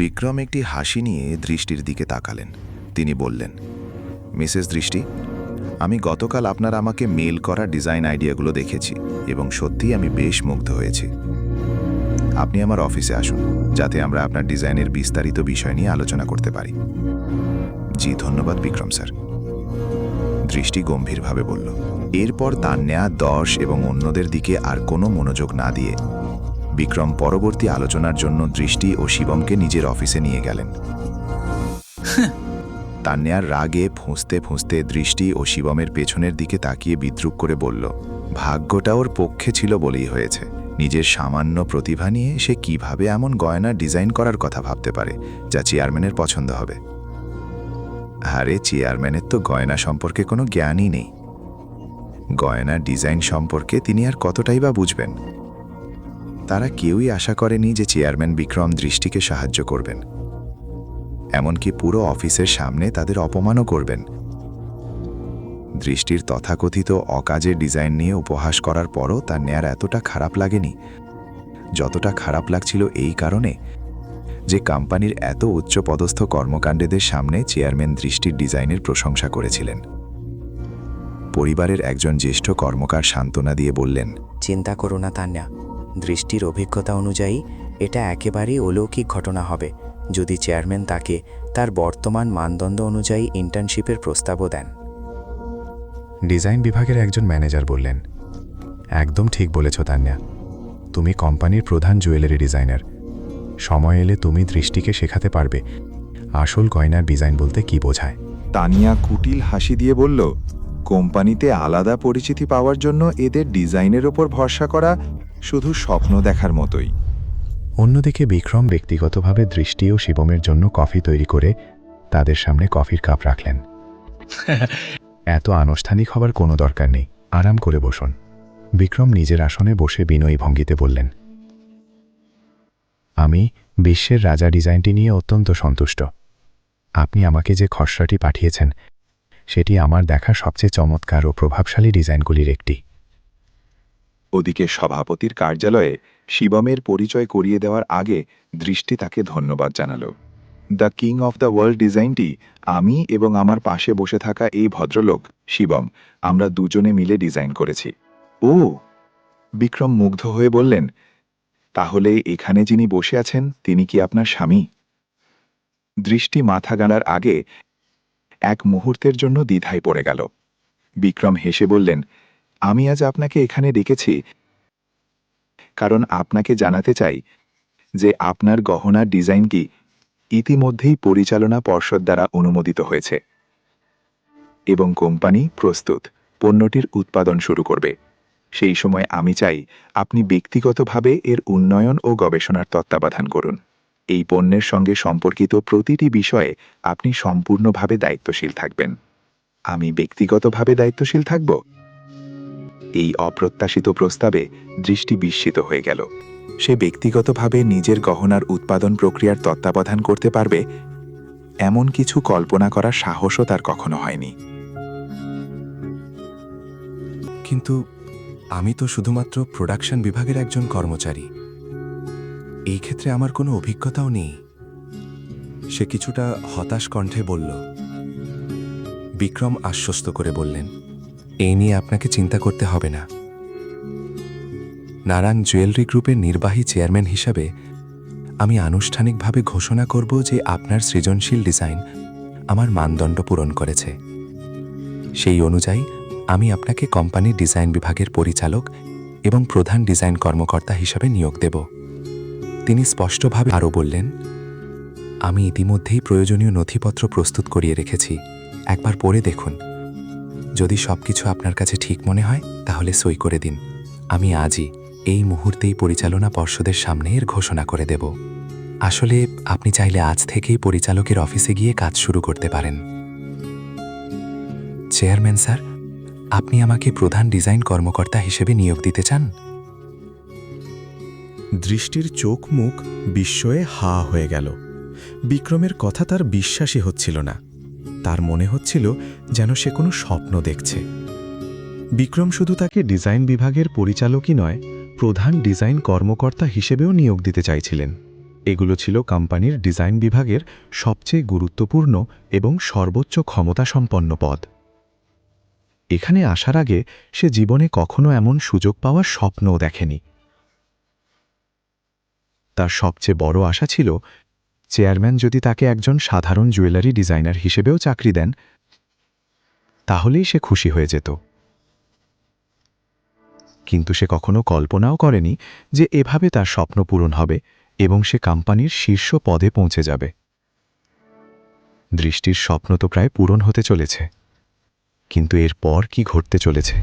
বিক্রম একটি হাসি নিয়ে দৃষ্টির দিকে তাকালেন। তিনি বললেন, মিসেস দৃষ্টি, আমি গতকাল আপনার আমাকে মেল করা ডিজাইন আইডিয়াগুলো দেখেছি এবং সত্যিই আমি বেশ মুগ্ধ হয়েছি। আপনি আমার অফিসে আসুন, যাতে আমরা আপনার ডিজাইনের বিস্তারিত বিষয় নিয়ে আলোচনা করতে পারি। জি ধন্যবাদ বিক্রম স্যার, দৃষ্টি গম্ভীরভাবে বলল। এরপর তার নেয়া 10 এবং অন্যদের দিকে আর কোনো মনোযোগ না দিয়ে বিক্রম পরবর্তী আলোচনার জন্য দৃষ্টি ও শিবমকে নিজের অফিসে নিয়ে গেলেন। তান্যার রাগে ফুঁসতে ফুঁসতে দৃষ্টি ও শিবমের পেছনের দিকে তাকিয়ে বিদ্রূপ করে বলল, ভাগ্যটা ওর পক্ষে ছিল বলেই হয়েছে। নিজের সামান্য প্রতিভা নিয়ে সে কিভাবে এমন গয়না ডিজাইন করার কথা ভাবতে পারে যা চেয়ারম্যানের পছন্দ হবে। আরে চেয়ারম্যানের তো গয়না সম্পর্কে কোনো জ্ঞানই নেই। গয়না ডিজাইন সম্পর্কে তিনি আর কতটাই বা বুঝবেন। তারা কেউই আশা করেনি যে চেয়ারম্যান বিক্রম দৃষ্টিকে সাহায্য করবেন, এমনকি পুরো অফিসের সামনে তাদের অপমানও করবেন। দৃষ্টির তথাকথিত অকাজের ডিজাইন নিয়ে উপহাস করার পরও তার নেয়ার এতটা খারাপ লাগেনি, যতটা খারাপ লাগছিল এই কারণে যে কোম্পানির এত উচ্চপদস্থ কর্মকাণ্ডেদের সামনে চেয়ারম্যান দৃষ্টির ডিজাইনের প্রশংসা করেছিলেন। পরিবারের একজন জ্যেষ্ঠ কর্মকার সান্ত্বনা দিয়ে বললেন, চিন্তা করো না তান্যা, দৃষ্টির অভিজ্ঞতা অনুযায়ী এটা একেবারেই অলৌকিক ঘটনা হবে যদি চেয়ারম্যান তাকে তার বর্তমান মানদণ্ড অনুযায়ী ইন্টার্নশিপের প্রস্তাবও দেন। ডিজাইন বিভাগের একজন ম্যানেজার বললেন, একদম ঠিক বলেছ তান্যা, তুমি কোম্পানির প্রধান জুয়েলারি ডিজাইনার। সময় এলে তুমি দৃষ্টিকে শেখাতে পারবে আসল গয়নার ডিজাইন বলতে কি বোঝায়। তানিয়া কুটিল হাসি দিয়ে বলল, কোম্পানিতে আলাদা পরিচিতি পাওয়ার জন্য এদের ডিজাইনের ওপর ভরসা করা শুধু স্বপ্ন দেখার মতোই। অন্যদিকে বিক্রম ব্যক্তিগতভাবে দৃষ্টি ও শিবমের জন্য কফি তৈরি করে তাদের সামনে কফির কাপ রাখলেন। এত আনুষ্ঠানিক হবার কোনো দরকার নেই, আরাম করে বসুন। বিক্রম নিজের আসনে বসে বিনয়ী ভঙ্গিতে বললেন, আমি বিশ্বের রাজা ডিজাইনটি নিয়ে অত্যন্ত সন্তুষ্ট। আপনি আমাকে যে খসড়াটি পাঠিয়েছেন সেটি আমার দেখা সবচেয়ে চমৎকার ও প্রভাবশালী ডিজাইনগুলির একটি। ওদিকে সভাপতির কার্যালয়ে শিবমের পরিচয় করিয়ে দেওয়ার আগে দৃষ্টি তাকে ধন্যবাদ জানাল। The king of the world ডিজাইনটি আমি এবং আমার পাশে বসে থাকা এই ভদ্রলোক শিবম, আমরা দুজনে মিলে ডিজাইন করেছি। ও, বিক্রম মুগ্ধ হয়ে বললেন, তাহলে এখানে যিনি বসে আছেন তিনি কি আপনার স্বামী? দৃষ্টি মাথা গানার আগে এক মুহূর্তের জন্য দ্বিধায় পড়ে গেল। বিক্রম হেসে বললেন, আমি আজ আপনাকে এখানে ডেকেছি কারণ আপনাকে জানাতে চাই যে আপনার গহনার ডিজাইনটি ইতিমধ্যেই পরিচালনা পর্ষদ দ্বারা অনুমোদিত হয়েছে এবং কোম্পানি প্রস্তুত পণ্যটির উৎপাদন শুরু করবে। সেই সময় আমি চাই আপনি ব্যক্তিগতভাবে এর উন্নয়ন ও গবেষণার তত্ত্বাবধান করুন। এই পণ্যের সঙ্গে সম্পর্কিত প্রতিটি বিষয়ে আপনি সম্পূর্ণভাবে দায়িত্বশীল থাকবেন। আমি ব্যক্তিগতভাবে দায়িত্বশীল থাকব? এই অপ্রত্যাশিত প্রস্তাবে দৃষ্টি বিস্মিত হয়ে গেল। সে ব্যক্তিগতভাবে নিজের গহনার উৎপাদন প্রক্রিয়ার তত্ত্বাবধান করতে পারবে এমন কিছু কল্পনা করার সাহসও তার কখনো হয়নি। কিন্তু আমি তো শুধুমাত্র প্রোডাকশন বিভাগের একজন কর্মচারী, এই ক্ষেত্রে আমার কোনো অভিজ্ঞতাও নেই। সে কিছুটা হতাশ কণ্ঠে বলল। বিক্রম আশ্বস্ত করে বললেন, এই নিয়ে আপনাকে চিন্তা করতে হবে না। নারায়ণ জুয়েলারি গ্রুপের নির্বাহী চেয়ারম্যান হিসাবে আমি আনুষ্ঠানিকভাবে ঘোষণা করব যে আপনার সৃজনশীল ডিজাইন আমার মানদণ্ড পূরণ করেছে। সেই অনুযায়ী আমি আপনাকে কোম্পানির ডিজাইন বিভাগের পরিচালক এবং প্রধান ডিজাইন কর্মকর্তা হিসাবে নিয়োগ দেব। তিনি স্পষ্টভাবে আরও বললেন, আমি ইতিমধ্যেই প্রয়োজনীয় নথিপত্র প্রস্তুত করিয়ে রেখেছি, একবার পড়ে দেখুন। যদি সবকিছু আপনার কাছে ঠিক মনে হয় তাহলে সই করে দিন। আমি আজই এই মুহূর্তেই পরিচালনা পর্ষদের সামনে এর ঘোষণা করে দেব। আসলে আপনি চাইলে আজ থেকেই পরিচালকের অফিসে গিয়ে কাজ শুরু করতে পারেন। চেয়ারম্যান স্যার, আপনি আমাকে প্রধান ডিজাইন কর্মকর্তা হিসেবে নিয়োগ দিতে চান? দৃষ্টির চোখ মুখ বিস্ময়ে হা হয়ে গেল। বিক্রমের কথা তার বিশ্বাসই হচ্ছিল না। তার মনে হচ্ছিল যেন সে কোনো স্বপ্ন দেখছে। বিক্রম শুধু তাকে ডিজাইন বিভাগের পরিচালকই নয়, প্রধান ডিজাইন কর্মকর্তা হিসেবেও নিয়োগ দিতে চাইছিলেন। এগুলো ছিল কোম্পানির ডিজাইন বিভাগের সবচেয়ে গুরুত্বপূর্ণ এবং সর্বোচ্চ ক্ষমতাসম্পন্ন পদ। এখানে আসার আগে সে জীবনে কখনো এমন সুযোগ পাওয়ার স্বপ্নও দেখেনি। তার সবচেয়ে বড় আশা ছিল চেয়ারম্যান যদি তাকে একজন সাধারণ জুয়েলারি ডিজাইনার হিসেবেও চাকরি দেন তাহলেই সে খুশি হয়ে যেত। কিন্তু সে কখনো কল্পনাও করেনি যে এভাবে তার স্বপ্ন পূরণ হবে এবং সে কোম্পানির শীর্ষ পদে পৌঁছে যাবে। দৃষ্টির স্বপ্ন তো প্রায় পূরণ হতে চলেছে, কিন্তু এরপর কি ঘটতে চলেছে